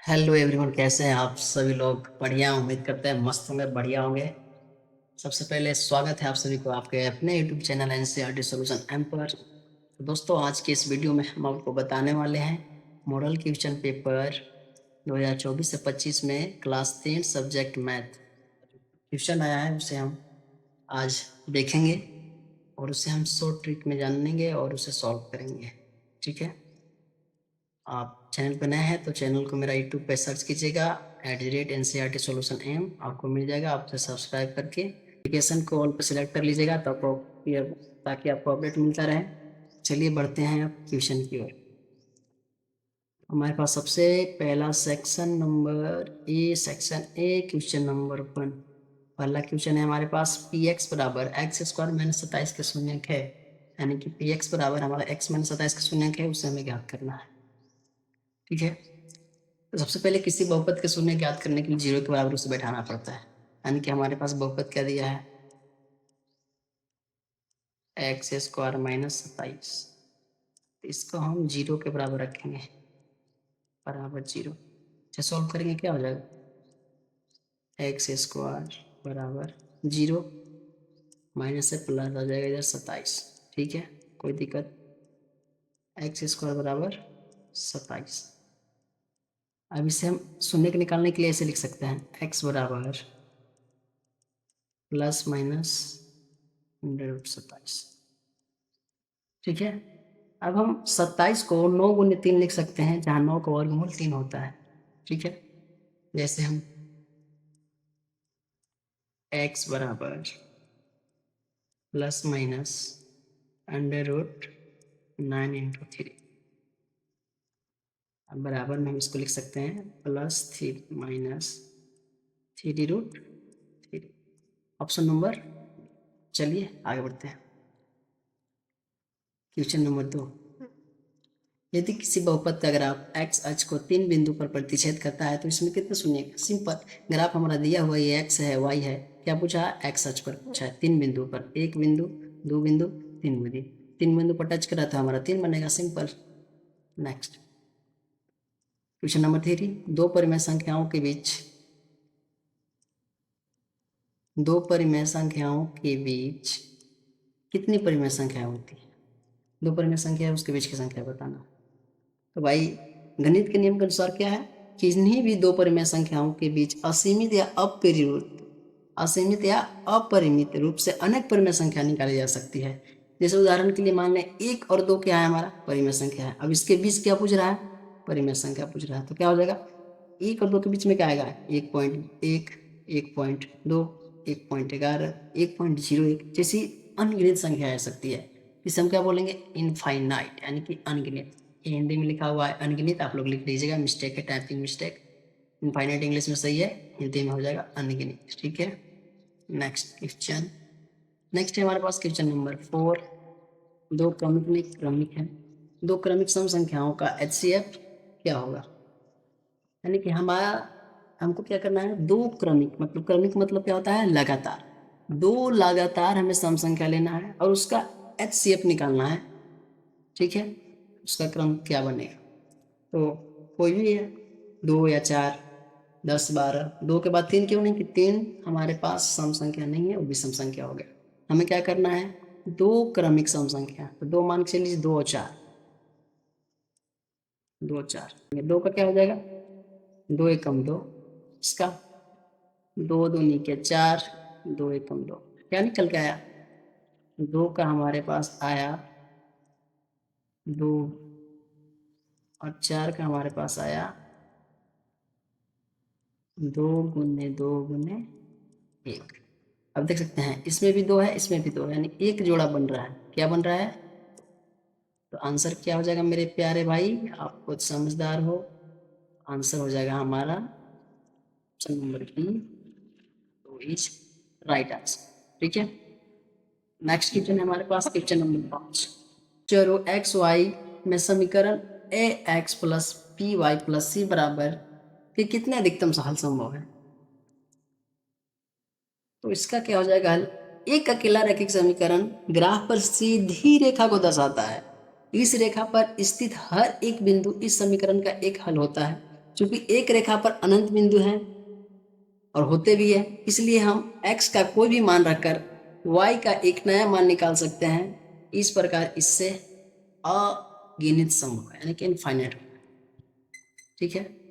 Hello everyone, कैसे हैं आप सभी लोग? बढ़िया, उम्मीद करते हैं मस्त होंगे, बढ़िया होंगे। सबसे पहले स्वागत है आप सभी को आपके अपने YouTube channel NCERT solution M पर। तो दोस्तों, आज की इस वीडियो में हम आपको बताने वाले हैं मॉडल क्वेश्चन पेपर 2024 से 25 में क्लास 10 सब्जेक्ट मैथ क्वेश्चन आया है, उसे हम आज देखेंगे और उसे हम शॉर्ट ट्रिक में जानेंगे और उसे सॉल्व करेंगे। ठीक है, आप चैनल पर नए हैं तो चैनल को मेरा यूट्यूब पे सर्च कीजिएगा @NCERT सॉल्यूशन एम, आपको मिल जाएगा। आप उसे सब्सक्राइब करके नोटिफिकेशन को ऑल पर सिलेक्ट कर लीजिएगा ताकि आपको अपडेट मिलता रहे। चलिए बढ़ते हैं अब क्वेश्चन की ओर। हमारे पास सबसे पहला सेक्शन ए क्वेश्चन नंबर 1। पहला क्वेश्चन है हमारे पास पी एक्स बराबर एक्स स्क्वायर माइनस 27 के शून्यक है, यानी कि पी एक्स बराबर हमारा एक्स माइनस 27 के शून्यक है, उसे हमें ज्ञात करना है। ठीक है, तो सबसे पहले किसी बहुपद के शून्य ज्ञात करने के लिए 0 के बराबर उसे बैठाना पड़ता है, यानी कि हमारे पास बहुपद क्या दिया है, एक्स स्क्वायर माइनस 27। इसको हम 0 के बराबर रखेंगे, बराबर 0। अच्छा, सॉल्व करेंगे क्या हो जाएगा, एक्स स्क्वायर बराबर 0 माइनस से प्लस आ जाएगा इधर 27। ठीक है, कोई दिक्कत। एक्स स्क्वायर बराबर 27। अब इसे हम शून्य के निकालने के लिए ऐसे लिख सकते हैं, एक्स बराबर प्लस माइनस 127। ठीक है, अब हम 27 को 9 गुने 3 लिख सकते हैं, जहाँ 9 का वर्गमूल 3 होता है। ठीक है, जैसे हम x बराबर प्लस माइनस √9 × 3, अब बराबर में हम इसको लिख सकते हैं प्लस 3 माइनस 3√3, ऑप्शन नंबर। चलिए आगे बढ़ते हैं। क्वेश्चन नंबर 2, यदि किसी बहुपद का ग्राफ x अक्ष को 3 बिंदु पर प्रतिच्छेद करता है तो इसमें कितने शून्य है? सिंपल, ग्राफ हमारा दिया हुआ ये x है, y है, क्या पूछा है, x अक्ष पर पूछा है, 3 बिंदु पर, 1 बिंदु, 2 बिंदु, 3 बिंदु, 3 बिंदु पर टच करा तो हमारा 3 बनेगा, सिंपल। नेक्स्ट क्वेश्चन नंबर 3, दो परिमेय संख्याओं के बीच कितनी परिमेय संख्या होती है? दो परिमेय संख्या है, उसके बीच की संख्या बताना। तो भाई, गणित के नियम के अनुसार क्या है, किन्हीं भी दो परिमेय संख्याओं के बीच असीमित या अपरिमित रूप से अनेक परिमेय संख्या निकाली जा सकती है। जैसे उदाहरण के लिए मान लें 1 और 2 क्या है, हमारा परिमेय संख्या है। अब इसके बीच क्या पूछ रहा है, परिमेय संख्या पूछ रहा है, तो क्या हो जाएगा, 1 और 2 के बीच में क्या आएगा, 1.1, 1.2, 1.11, 1.01 जैसी अनगिनत संख्या आ सकती है। इसे हम क्या बोलेंगे, इनफाइनाइट, यानी कि अनगिनत। ये हिंदी में लिखा हुआ है अनगिनत, आप लोग लिख लीजिएगा, मिस्टेक है, टाइपिंग मिस्टेक। इनफाइनाइट इंग्लिश में सही है, हिंदी में हो जाएगा अनगिनत। ठीक है, नेक्स्ट क्वेश्चन। नेक्स्ट है हमारे पास क्वेश्चन नंबर 4, दो क्रमिक सम संख्याओं का HCF क्या होगा? यानी कि हमको क्या करना है, क्रमिक मतलब क्या होता है, लगातार। दो लगातार हमें सम संख्या लेना है और उसका HCF निकालना है। ठीक है, उसका क्रम क्या बनेगा, तो कोई भी है, 2 या 4, 10, 12, 2 के बाद 3 क्यों नहीं, कि 3 हमारे पास सम संख्या नहीं है, वो विषम संख्या हो गया। हमें क्या करना है, दो क्रमिक सम संख्या, तो 2 मान के चलिए, 2 और 4, 2 और 4, 2 का क्या हो जाएगा, 2 एकम 2, इसका 2 दूनी के 4, 2 एकम 2, क्या निकल के आया, 2 का हमारे पास आया 2 और 4 का हमारे पास आया 2 × 2 × 1। अब देख सकते हैं, इसमें भी 2 है, इसमें भी 2 है, यानी एक जोड़ा बन रहा है। क्या बन रहा है, तो आंसर क्या हो जाएगा मेरे प्यारे भाई, आप खुद समझदार हो, आंसर हो जाएगा हमारा ऑप्शन नंबर बी, तो इज राइट आंसर। ठीक है, नेक्स्ट क्वेश्चन है हमारे पास क्वेश्चन नंबर 5, चरो एक्स वाई में समीकरण A X plus P Y plus C बराबर के कितने अधिकतम हल संभव है? तो इसका क्या हो जाएगा हल, एक अकेला रैखिक समीकरण ग्राफ पर सीधी रेखा को दर्शाता है। इस रेखा पर स्थित हर एक बिंदु इस समीकरण का एक हल होता है। चूंकि एक रेखा पर अनंत बिंदु हैं और होते भी है, इसलिए हम x का कोई भी मान रखकर y का एक नया मान निकाल सकते हैं। इस प्रकार इससे अगिनत सम होगा, यानी कि इनफाइनाइट होगा। ठीक है।